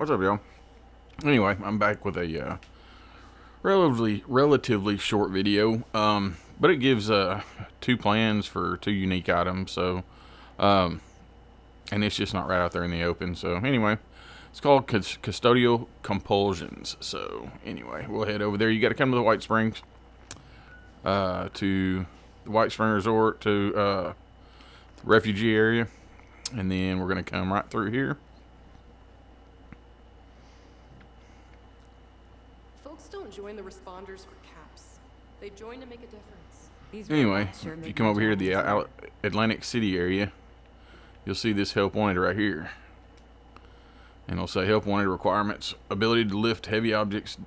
What's up, y'all? Anyway, I'm back with a relatively short video, but it gives two plans for two unique items. So, and it's just not right out there in the open. So, anyway, it's called custodial compulsions. So, anyway, we'll head over there. You got to come to the White Springs, to the White Spring Resort, to the refugee area, and then we're gonna come right through here. Folks don't join the responders for caps. They join to make a difference. Anyway, if you come over here to the Atlantic City area, you'll see this help wanted right here. And it'll say help wanted requirements: ability to lift heavy objects,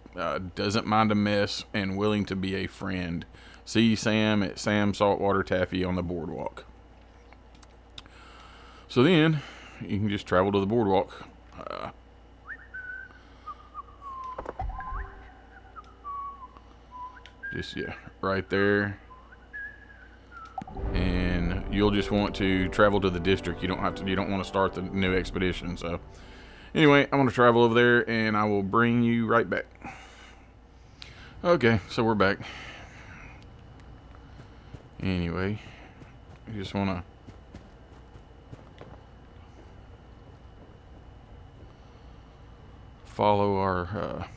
doesn't mind a mess, and willing to be a friend. See Sam at Sam Saltwater Taffy on the Boardwalk. So then, you can just travel to the Boardwalk. Just, yeah, right there. And you'll just want to travel to the district. You don't want to start the new expedition. So anyway, I'm going to travel over there and I will bring you right back. Okay, so we're back. Anyway, I just want to follow our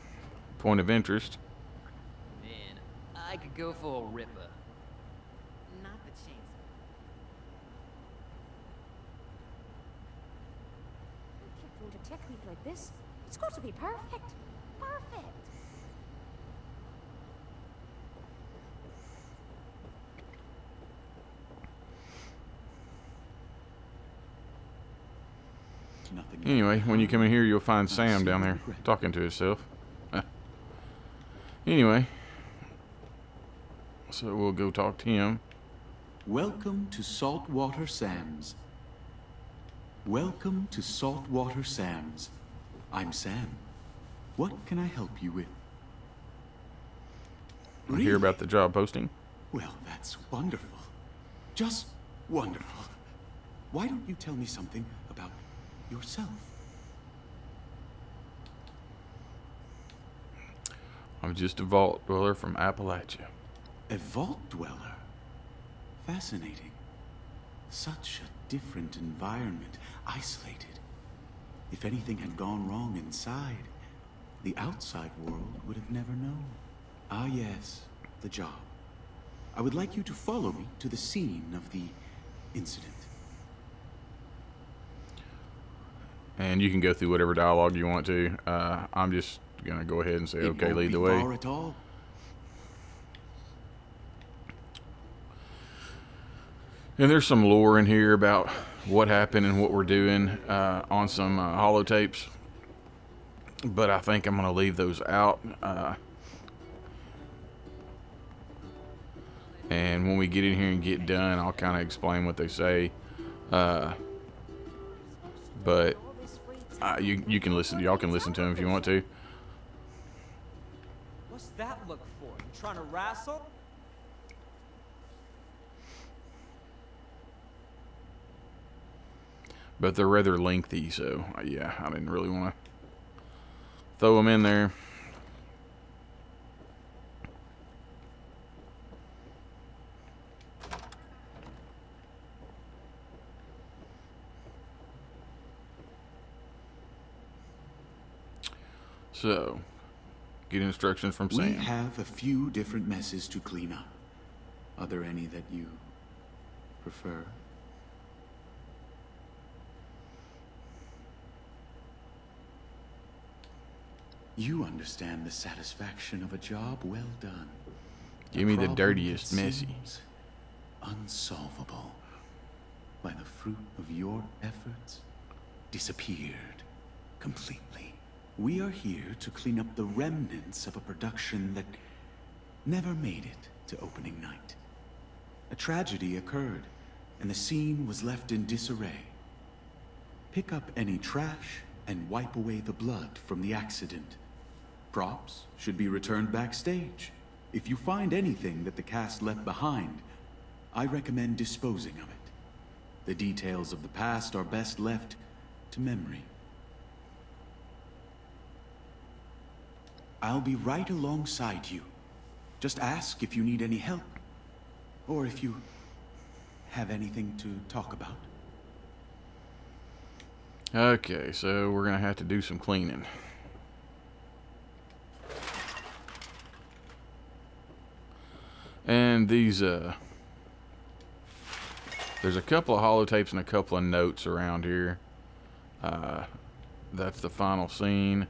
point of interest. Man, I could go for a ripper. Not the chainsaw. I kept doing a technique like this. It's got to be perfect. Perfect. Anyway, when you come in here, you'll find Sam down there talking to himself. Anyway, so we'll go talk to him. Welcome to Saltwater Sam's. Welcome to Saltwater Sam's. I'm Sam. What can I help you with? I hear about the job posting. Well, that's wonderful. Just wonderful. Why don't you tell me something about yourself? I'm just a vault dweller from Appalachia. A vault dweller? Fascinating. Such a different environment, isolated. If anything had gone wrong inside, the outside world would have never known. Ah yes, the job. I would like you to follow me to the scene of the incident. And you can go through whatever dialogue you want to. I'm just gonna go ahead and say, okay, lead the way. At all. And there's some lore in here about what happened and what we're doing on some holotapes, but I think I'm gonna leave those out. And when we get in here and get done, I'll kind of explain what they say. But you can listen. Y'all can listen to them if you want to. What's that look for? You trying to wrestle? But they're rather lengthy, so yeah, I didn't really want to throw them in there. So, get instructions from Sam. We have a few different messes to clean up. Are there any that you prefer? You understand the satisfaction of a job well done. Give me the dirtiest, messy. Unsolvable by the fruit of your efforts disappeared completely. We are here to clean up the remnants of a production that never made it to opening night. A tragedy occurred, and the scene was left in disarray. Pick up any trash and wipe away the blood from the accident. Props should be returned backstage. If you find anything that the cast left behind, I recommend disposing of it. The details of the past are best left to memory. I'll be right alongside you. Just ask if you need any help. Or if you have anything to talk about. Okay, so we're gonna have to do some cleaning. And these, there's a couple of holotapes and a couple of notes around here. That's the final scene.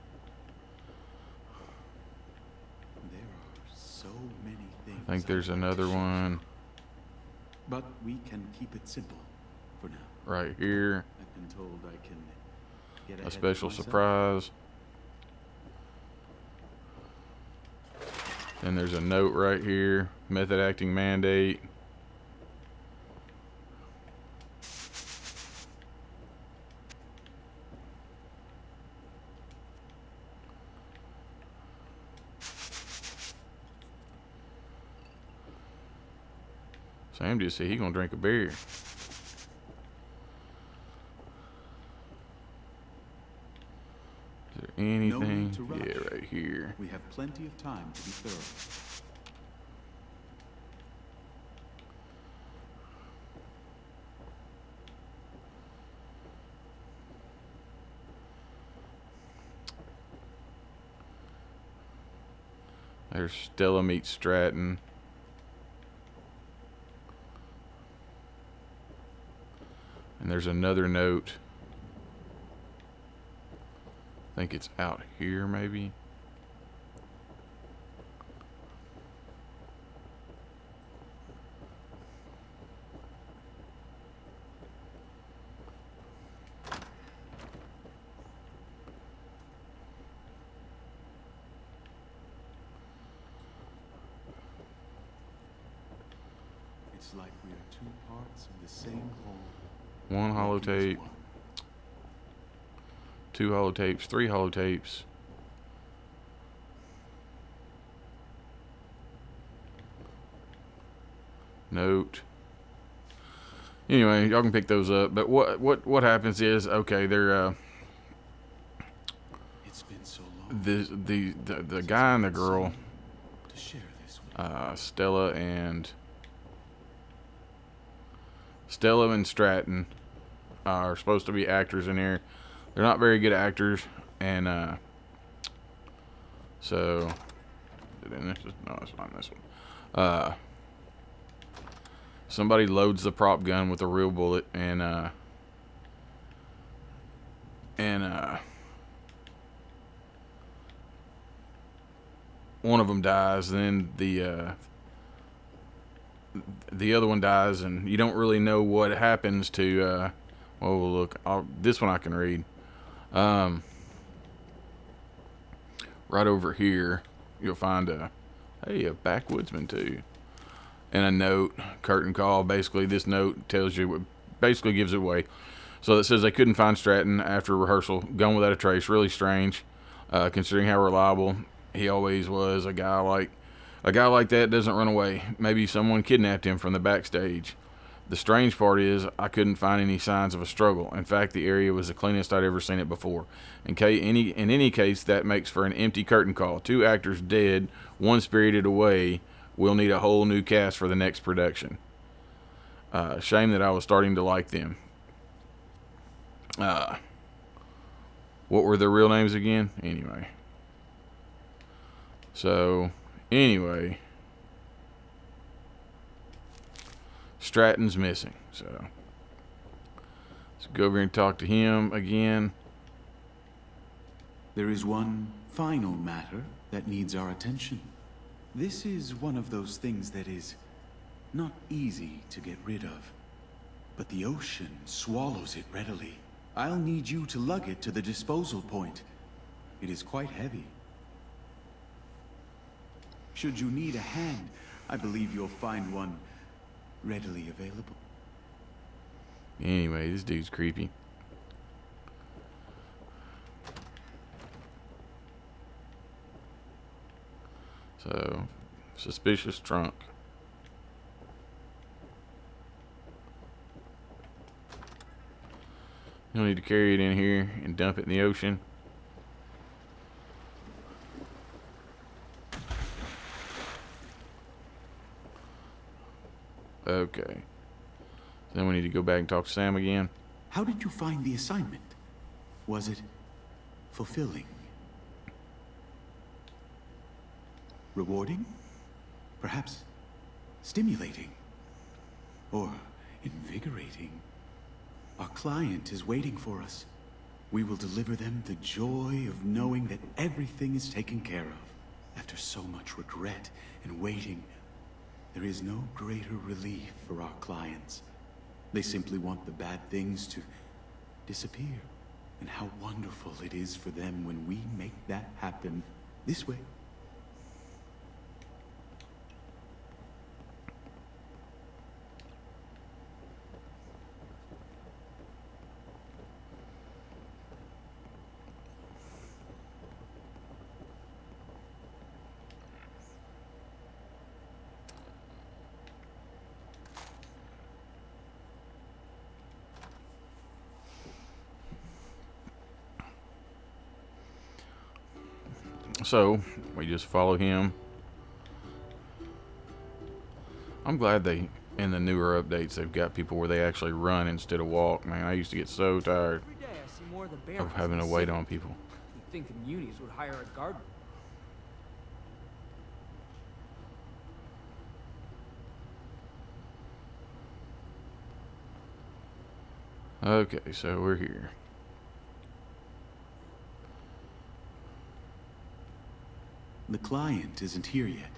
There are so many things. I think there's I'd like to another share. one But we can keep it simple for now. right here. I've been told I can get ahead A of special myself. surprise. And there's a note right here. Method acting mandate. Sam just said he gonna drink a beer. Is there anything? need to rush. Yeah, right here. We have plenty of time to be thorough. There's Stella meets Stratton. And there's another note. I think it's out here, maybe. It's like we are two parts of the same whole. One working as holotape, one. 2 holotapes, 3 holotapes. Note. Anyway, y'all can pick those up. But what happens is, okay, they're It's been so long the guy and the girl, to share this with. Stella and Stratton are supposed to be actors in here. They're not very good actors, and so is it in this? No, it's not in this one. Somebody loads the prop gun with a real bullet, and one of them dies. Then the other one dies, and you don't really know what happens to. Well, look, this one I can read. Right over here, you'll find a backwoodsman too, and a note, curtain call. Basically, this note tells you, basically gives it away. So it says they couldn't find Stratton after rehearsal, gone without a trace. Really strange, considering how reliable he always was. A guy like that doesn't run away. Maybe someone kidnapped him from the backstage. The strange part is I couldn't find any signs of a struggle. In fact, the area was the cleanest I'd ever seen it before. In any case, that makes for an empty curtain call. 2 actors dead, 1 spirited away. We'll need a whole new cast for the next production. Shame that I was starting to like them. What were their real names again? Anyway. So, anyway. Stratton's missing, so let's go over and talk to him again. There is one final matter that needs our attention. This is one of those things that is not easy to get rid of, but the ocean swallows it readily. I'll need you to lug it to the disposal point. It is quite heavy. Should you need a hand, I believe you'll find one readily available. Anyway, this dude's creepy. So, suspicious trunk. You'll need to carry it in here and dump it in the ocean. Okay. Then we need to go back and talk to Sam again. How did you find the assignment? Was it fulfilling? Rewarding? Perhaps stimulating? Or invigorating? Our client is waiting for us. We will deliver them the joy of knowing that everything is taken care of. After so much regret and waiting, there is no greater relief for our clients. They simply want the bad things to disappear. And how wonderful it is for them when we make that happen this way. So, we just follow him. I'm glad they, in the newer updates, they've got people where they actually run instead of walk. Man, I used to get so tired Every day I see more of the bears of having to in the wait city. on people. You'd think the munis would hire a gardener. Okay, so we're here. The client isn't here yet,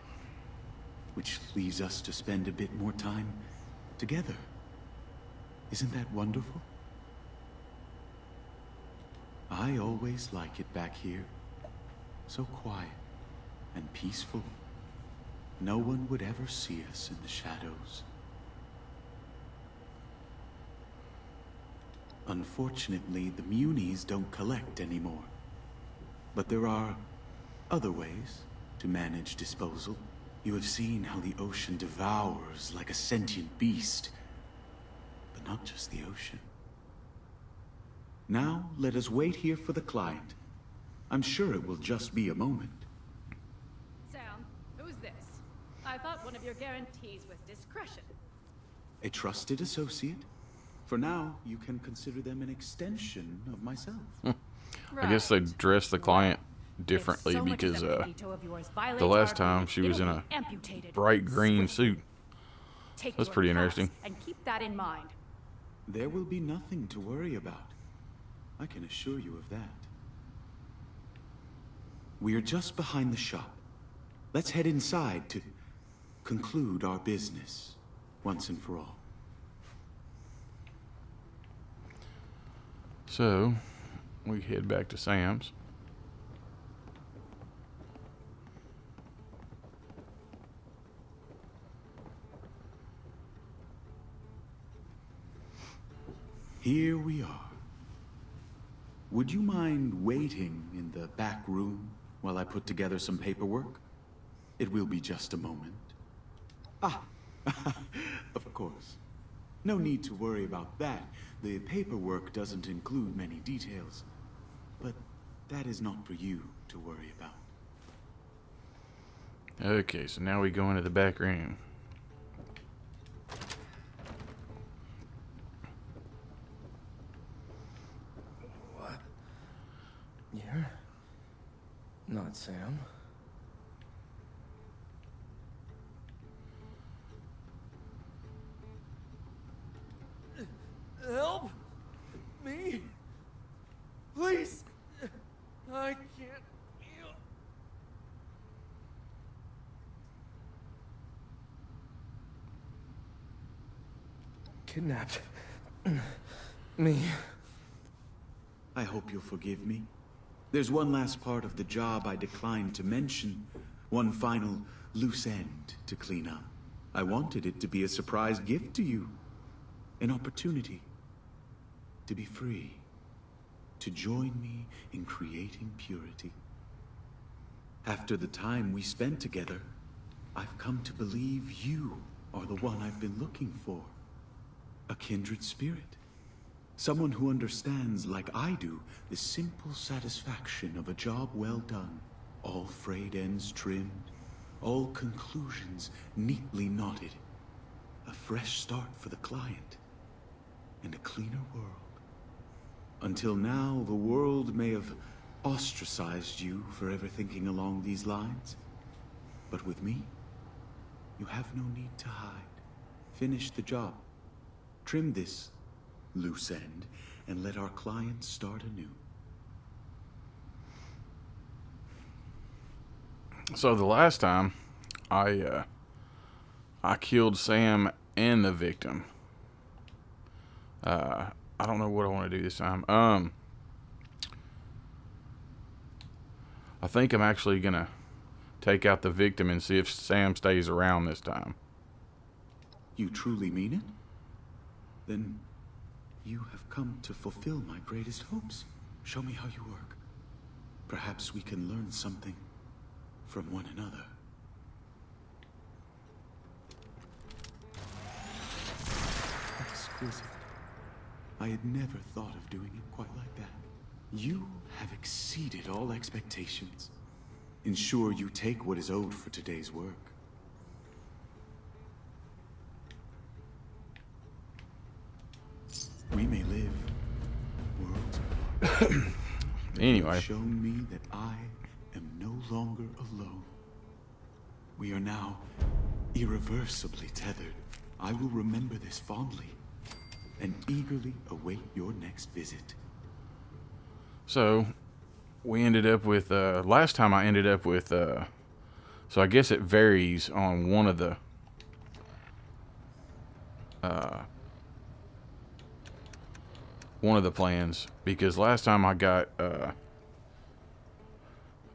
which leaves us to spend a bit more time together. Isn't that wonderful? I always like it back here. So quiet and peaceful. No one would ever see us in the shadows. Unfortunately, the munis don't collect anymore. But there are other ways to manage disposal. You have seen how the ocean devours like a sentient beast. But not just the ocean. Now, let us wait here for the client. I'm sure it will just be a moment. Sam, who's this? I thought one of your guarantees was discretion. A trusted associate. For now, you can consider them an extension of myself. I guess they dress the client differently because the last time she was in a bright green suit. That's pretty interesting. And keep that in mind. There will be nothing to worry about. I can assure you of that. We are just behind the shop. Let's head inside to conclude our business once and for all. So, we head back to Sam's. Here we are. Would you mind waiting in the back room while I put together some paperwork? It will be just a moment. Ah, of course. No need to worry about that. The paperwork doesn't include many details. But that is not for you to worry about. Okay, so now we go into the back room. What? You're not Sam. Help me, please. I can't feel. Kidnapped me. I hope you'll forgive me. There's one last part of the job I declined to mention. One final loose end to clean up. I wanted it to be a surprise gift to you. An opportunity to be free. To join me in creating purity. After the time we spent together, I've come to believe you are the one I've been looking for. A kindred spirit. Someone who understands, like I do, the simple satisfaction of a job well done. All frayed ends trimmed, all conclusions neatly knotted. a fresh start for the client, and a cleaner world. Until now, the world may have ostracized you for ever thinking along these lines. But with me, you have no need to hide. Finish the job. Trim this loose end, and let our client start anew. So the last time, I killed Sam and the victim. I don't know what I want to do this time. I think I'm actually gonna take out the victim and see if Sam stays around this time. You truly mean it? Then you have come to fulfill my greatest hopes. Show me how you work. Perhaps we can learn something from one another. Exquisite. I had never thought of doing it quite like that. You have exceeded all expectations. Ensure you take what is owed for today's work. We may live worlds apart. Anyway. You've shown me that I am no longer alone. We are now irreversibly tethered. I will remember this fondly and eagerly await your next visit. So, we ended up with, last time I ended up with, so I guess it varies on one of the, plans, because last time I got,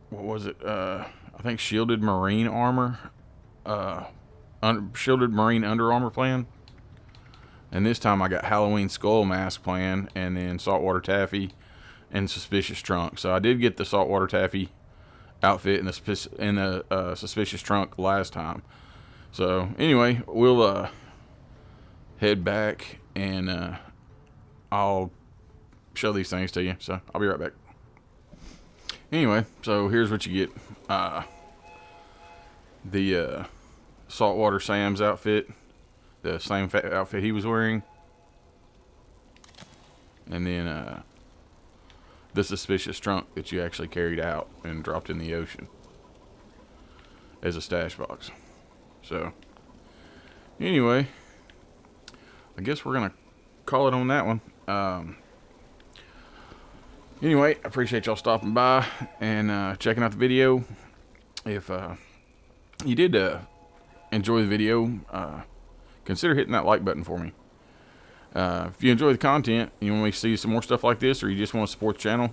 what was it, I think shielded marine armor, shielded marine under armor plan. And this time I got Halloween skull mask plan, and then saltwater taffy and suspicious trunk. So I did get the saltwater taffy outfit and the suspicious trunk last time. So anyway, we'll head back and I'll show these things to you. So I'll be right back. Anyway, so here's what you get. The Saltwater Sam's outfit. The same outfit he was wearing. And then the suspicious trunk that you actually carried out and dropped in the ocean as a stash box. So anyway, I guess we're gonna call it on that one. Anyway, I appreciate y'all stopping by and checking out the video. If you did enjoy the video, consider hitting that like button for me. If you enjoy the content and you want me to see some more stuff like this, or you just want to support the channel,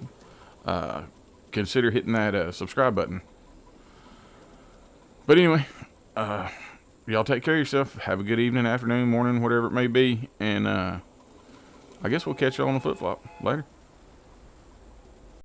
consider hitting that subscribe button. But anyway, y'all take care of yourself. Have a good evening, afternoon, morning, whatever it may be. And I guess we'll catch y'all on the flip-flop. Later.